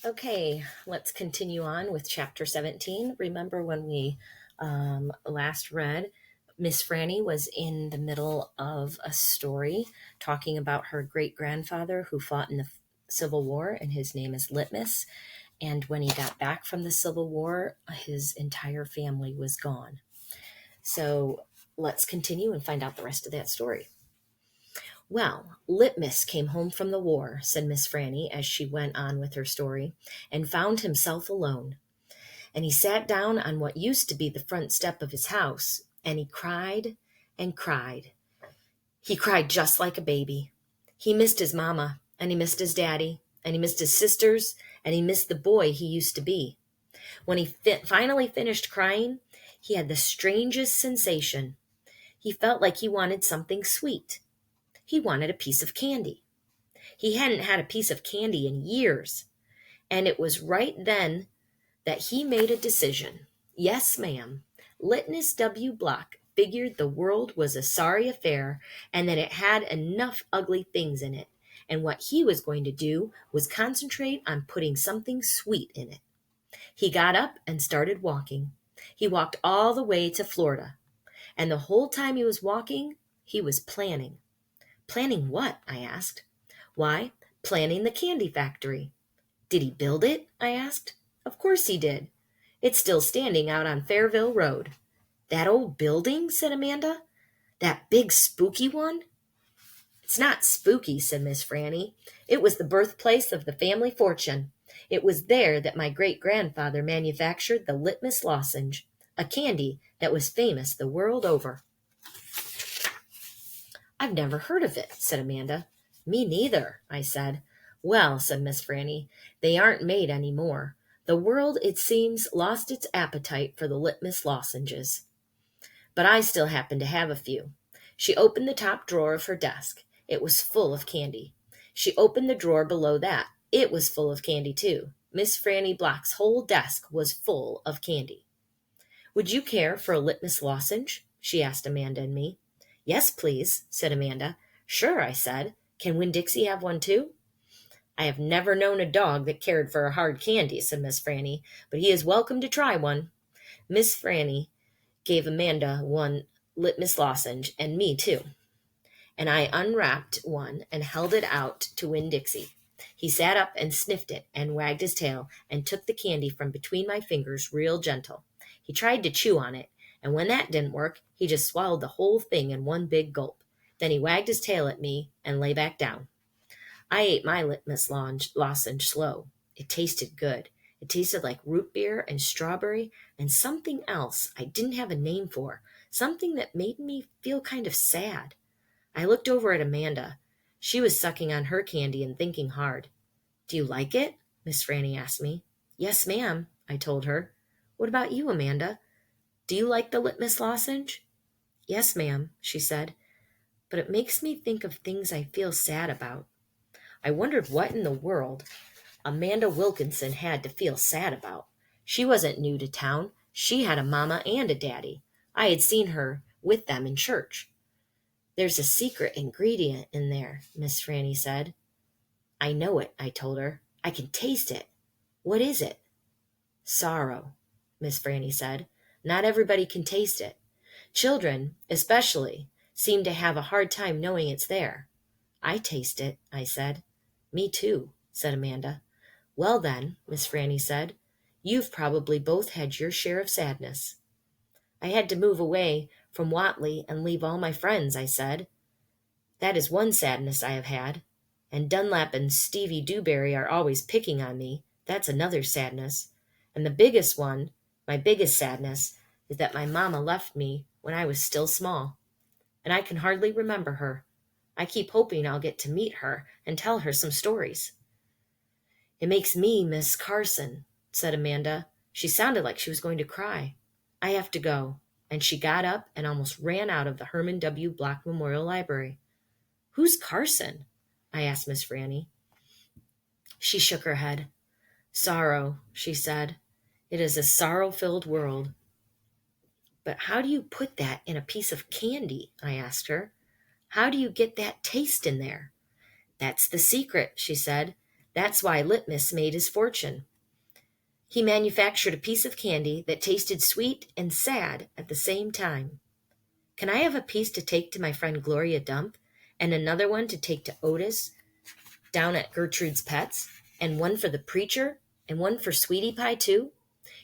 Okay, let's continue on with chapter 17. Remember when we last read, Miss Franny was in the middle of a story talking about her great grandfather who fought in the Civil War, and his name is Litmus. And when he got back from the Civil War, his entire family was gone. So let's continue and find out the rest of that story. Well, Litmus came home from the war, said Miss Franny as she went on with her story, and found himself alone. And he sat down on what used to be the front step of his house, and he cried and cried. He cried just like a baby. He missed his mama, and he missed his daddy, and he missed his sisters, and he missed the boy he used to be. When he finally finished crying, he had the strangest sensation. He felt like he wanted something sweet. He wanted a piece of candy. He hadn't had a piece of candy in years. And it was right then that he made a decision. Yes, ma'am. Litmus W. Block figured the world was a sorry affair and that it had enough ugly things in it. And what he was going to do was concentrate on putting something sweet in it. He got up and started walking. He walked all the way to Florida. And the whole time he was walking, he was planning. Planning what? I asked. Why, planning the candy factory. Did he build it? I asked. Of course he did. It's still standing out on Fairville Road. That old building? Said Amanda. That big spooky one? It's not spooky, said Miss Franny. It was the birthplace of the family fortune. It was there that my great-grandfather manufactured the Litmus lozenge, a candy that was famous the world over. I've never heard of it, said Amanda. Me neither, I said. Well, said Miss Franny, they aren't made any more. The world, it seems, lost its appetite for the Litmus lozenges. But I still happen to have a few. She opened the top drawer of her desk. It was full of candy. She opened the drawer below that. It was full of candy, too. Miss Franny Block's whole desk was full of candy. Would you care for a Litmus lozenge? She asked Amanda and me. Yes, please, said Amanda. Sure, I said. Can Winn-Dixie have one, too? I have never known a dog that cared for a hard candy, said Miss Franny, but he is welcome to try one. Miss Franny gave Amanda one Litmus lozenge, and me too. And I unwrapped one and held it out to Winn-Dixie. He sat up and sniffed it and wagged his tail and took the candy from between my fingers real gentle. He tried to chew on it, and when that didn't work, he just swallowed the whole thing in one big gulp. Then he wagged his tail at me and lay back down. I ate my Litmus lozenge slow. It tasted good. It tasted like root beer and strawberry and something else I didn't have a name for, something that made me feel kind of sad. I looked over at Amanda. She was sucking on her candy and thinking hard. Do you like it? Miss Franny asked me. Yes, ma'am, I told her. What about you, Amanda? Do you like the Litmus lozenge? Yes, ma'am, she said, but it makes me think of things I feel sad about. I wondered what in the world Amanda Wilkinson had to feel sad about. She wasn't new to town. She had a mama and a daddy. I had seen her with them in church. There's a secret ingredient in there, Miss Franny said. I know it, I told her. I can taste it. What is it? Sorrow, Miss Franny said. Not everybody can taste it. Children, especially, seem to have a hard time knowing it's there. I taste it, I said. Me too, said Amanda. Well then, Miss Franny said, you've probably both had your share of sadness. I had to move away from Watley and leave all my friends, I said. That is one sadness I have had. And Dunlap and Stevie Dewberry are always picking on me. That's another sadness. And the biggest one, my biggest sadness, is that my mama left me when I was still small. And I can hardly remember her. I keep hoping I'll get to meet her and tell her some stories. It makes me miss Carson, said Amanda. She sounded like she was going to cry. I have to go. And she got up and almost ran out of the Herman W. Block Memorial Library. Who's Carson? I asked Miss Franny. She shook her head. Sorrow, she said. It is a sorrow-filled world. But how do you put that in a piece of candy? I asked her. How do you get that taste in there? That's the secret, she said. That's why Litmus made his fortune. He manufactured a piece of candy that tasted sweet and sad at the same time. Can I have a piece to take to my friend Gloria Dump, and another one to take to Otis down at Gertrude's Pets, and one for the preacher, and one for Sweetie Pie, too?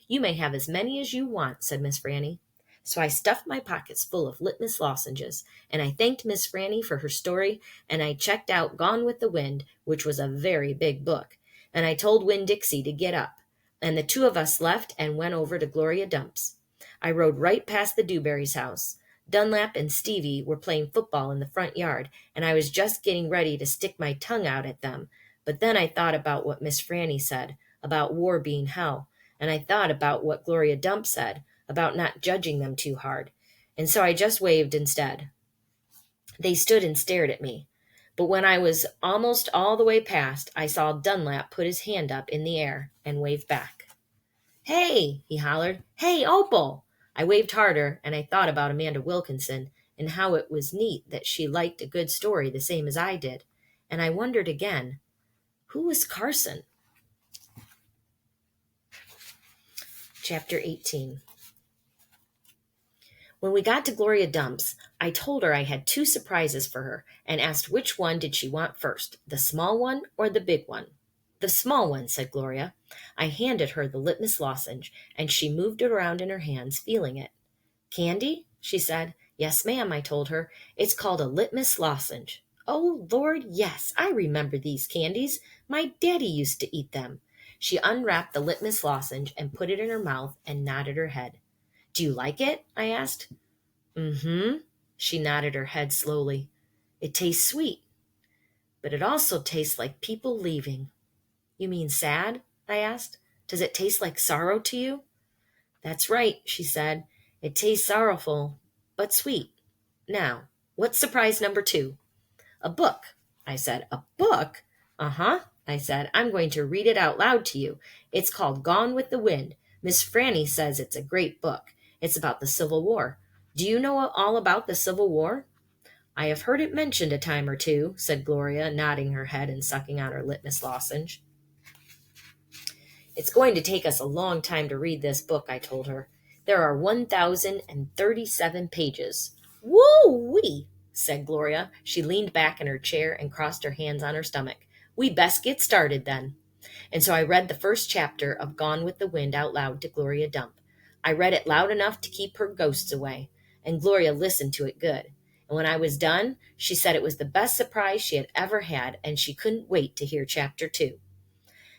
You may have as many as you want, said Miss Franny. So I stuffed my pockets full of Litmus lozenges, and I thanked Miss Franny for her story, and I checked out Gone with the Wind, which was a very big book, and I told Winn Dixie to get up, and the two of us left and went over to Gloria Dump's. I rode right past the Dewberry's house. Dunlap and Stevie were playing football in the front yard, and I was just getting ready to stick my tongue out at them, but then I thought about what Miss Franny said, about war being hell, and I thought about what Gloria Dump said, about not judging them too hard, and so I just waved instead. They stood and stared at me, but when I was almost all the way past, I saw Dunlap put his hand up in the air and wave back. "Hey!" he hollered. "Hey, Opal!" I waved harder, and I thought about Amanda Wilkinson and how it was neat that she liked a good story the same as I did, and I wondered again, who was Carson? Chapter 18. When we got to Gloria Dump's, I told her I had 2 surprises for her and asked which one did she want first, the small one or the big one. "The small one," said Gloria. I handed her the Litmus lozenge, and she moved it around in her hands, feeling it. "Candy?" she said. "Yes, ma'am," I told her. "It's called a Litmus lozenge." "Oh, Lord, yes, I remember these candies. My daddy used to eat them." She unwrapped the Litmus lozenge and put it in her mouth and nodded her head. "Do you like it?" I asked. "Mm-hmm." She nodded her head slowly. "It tastes sweet, but it also tastes like people leaving." "You mean sad?" I asked. "Does it taste like sorrow to you?" "That's right," she said. "It tastes sorrowful, but sweet. Now, what's surprise number 2? "A book," I said. "A book?" "Uh-huh," I said. "I'm going to read it out loud to you. It's called Gone with the Wind. Miss Franny says it's a great book. It's about the Civil War. Do you know all about the Civil War?" "I have heard it mentioned a time or two," said Gloria, nodding her head and sucking on her Litmus lozenge. "It's going to take us a long time to read this book," I told her. "There are 1,037 pages." "Woo-wee!" said Gloria. She leaned back in her chair and crossed her hands on her stomach. "We best get started then." And so I read the first chapter of Gone with the Wind out loud to Gloria Dump. I read it loud enough to keep her ghosts away, and Gloria listened to it good. And when I was done, she said it was the best surprise she had ever had, and she couldn't wait to hear chapter 2.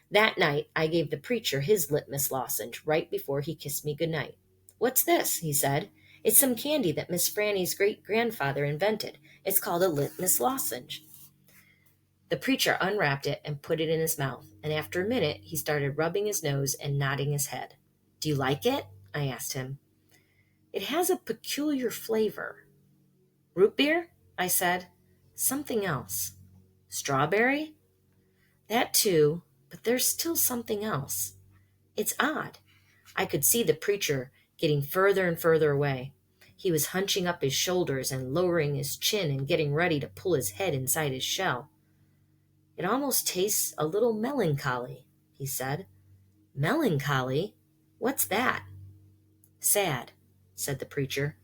That night, I gave the preacher his Litmus lozenge right before he kissed me good night. "What's this?" he said. "It's some candy that Miss Franny's great-grandfather invented. It's called a Litmus lozenge." The preacher unwrapped it and put it in his mouth, and after a minute, he started rubbing his nose and nodding his head. "Do you like it?" I asked him. "It has a peculiar flavor." "Root beer?" I said. "Something else." "Strawberry?" "That too, but there's still something else. It's odd." I could see the preacher getting further and further away. He was hunching up his shoulders and lowering his chin and getting ready to pull his head inside his shell. "It almost tastes a little melancholy," he said. "Melancholy? What's that?" "Sad," said the preacher.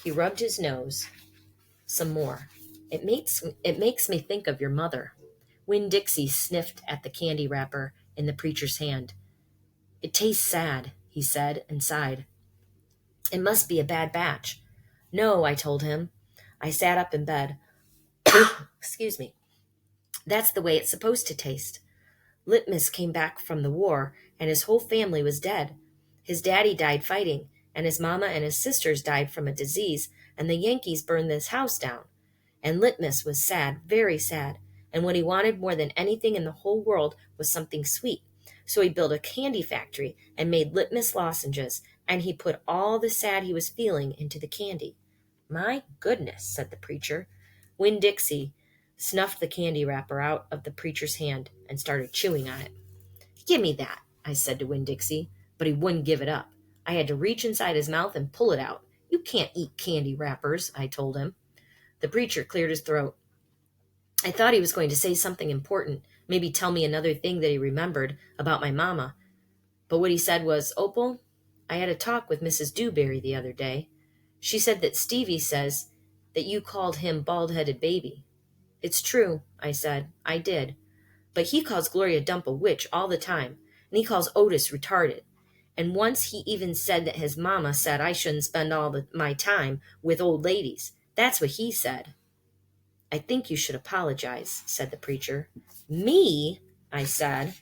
He rubbed his nose some more. It makes me think of your mother." Winn Dixie sniffed at the candy wrapper in the preacher's hand. "It tastes sad," he said, and sighed. "It must be a bad batch." "No," I told him. I sat up in bed. Excuse me. "That's the way it's supposed to taste. Litmus came back from the war, and his whole family was dead. His daddy died fighting, and his mama and his sisters died from a disease, and the Yankees burned this house down. And Litmus was sad, very sad, and what he wanted more than anything in the whole world was something sweet. So he built a candy factory and made Litmus lozenges, and he put all the sad he was feeling into the candy." "My goodness," said the preacher. Winn Dixie snuffed the candy wrapper out of the preacher's hand and started chewing on it. "Give me that," I said to Winn Dixie, but he wouldn't give it up. I had to reach inside his mouth and pull it out. "You can't eat candy wrappers," I told him. The preacher cleared his throat. I thought he was going to say something important, Maybe tell me another thing that he remembered about my mama. But what he said was, Opal, I had a talk with Mrs. Dewberry the other day. She said that Stevie says that you called him bald-headed baby. It's true, I said. I did. But he calls Gloria Dump a witch all the time, and he calls Otis retarded. And once he even said that his mama said I shouldn't spend my time with old ladies. That's what he said. I think you should apologize, said the preacher. Me? I said.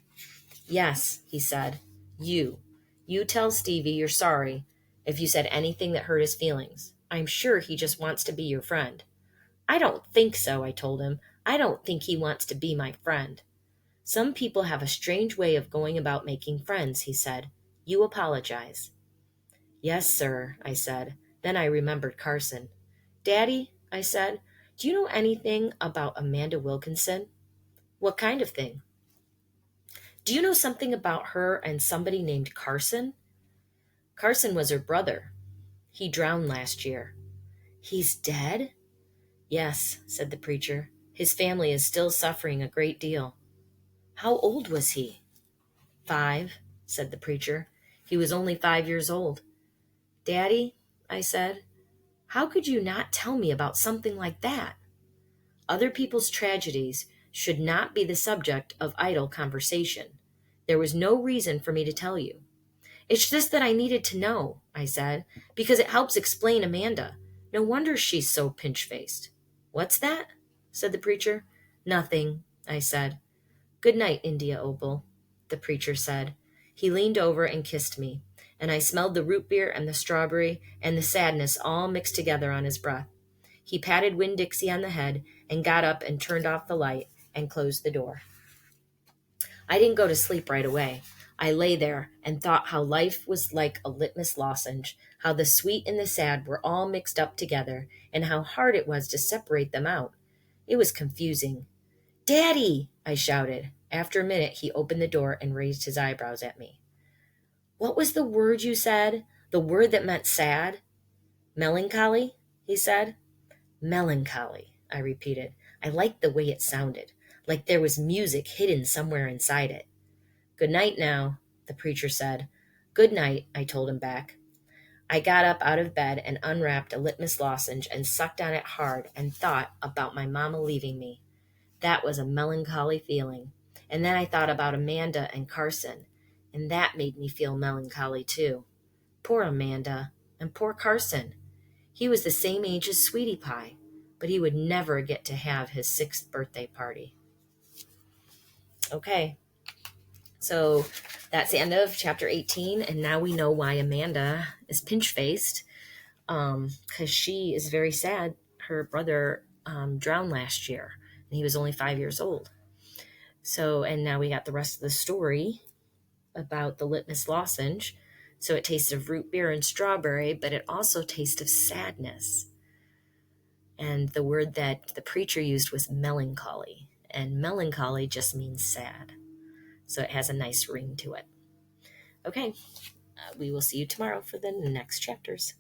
Yes, he said. You. You tell Stevie you're sorry if you said anything that hurt his feelings. I'm sure he just wants to be your friend. I don't think so, I told him. I don't think he wants to be my friend. Some people have a strange way of going about making friends, he said. You apologize. Yes, sir, I said. Then I remembered Carson. Daddy, I said, do you know anything about Amanda Wilkinson? What kind of thing? Do you know something about her and somebody named Carson? Carson was her brother. He drowned last year. He's dead? Yes, said the preacher. His family is still suffering a great deal. How old was he? 5, said the preacher. He was only 5 years old. Daddy, I said, how could you not tell me about something like that? Other people's tragedies should not be the subject of idle conversation. There was no reason for me to tell you. It's just that I needed to know, I said, because it helps explain Amanda. No wonder she's so pinch-faced. What's that? Said the preacher. Nothing, I said. Good night, India Opal, the preacher said. He leaned over and kissed me, and I smelled the root beer and the strawberry and the sadness all mixed together on his breath. He patted Winn Dixie on the head and got up and turned off the light and closed the door. I didn't go to sleep right away. I lay there and thought how life was like a litmus lozenge, how the sweet and the sad were all mixed up together, and how hard it was to separate them out. It was confusing. Daddy! I shouted. After a minute, he opened the door and raised his eyebrows at me. What was the word you said? The word that meant sad? Melancholy? He said. Melancholy, I repeated. I liked the way it sounded, like there was music hidden somewhere inside it. Good night now, the preacher said. Good night, I told him back. I got up out of bed and unwrapped a litmus lozenge and sucked on it hard and thought about my mama leaving me. That was a melancholy feeling. And then I thought about Amanda and Carson, and that made me feel melancholy too. Poor Amanda, and poor Carson. He was the same age as Sweetie Pie, but he would never get to have his 6th birthday party. Okay, so that's the end of chapter 18, and now we know why Amanda is pinch-faced, because she is very sad. Her brother drowned last year, and he was only 5 years old. So, and now we got the rest of the story about the litmus lozenge. So it tasted of root beer and strawberry, but it also tasted of sadness. And the word that the preacher used was melancholy. And melancholy just means sad. So it has a nice ring to it. Okay, we will see you tomorrow for the next chapters.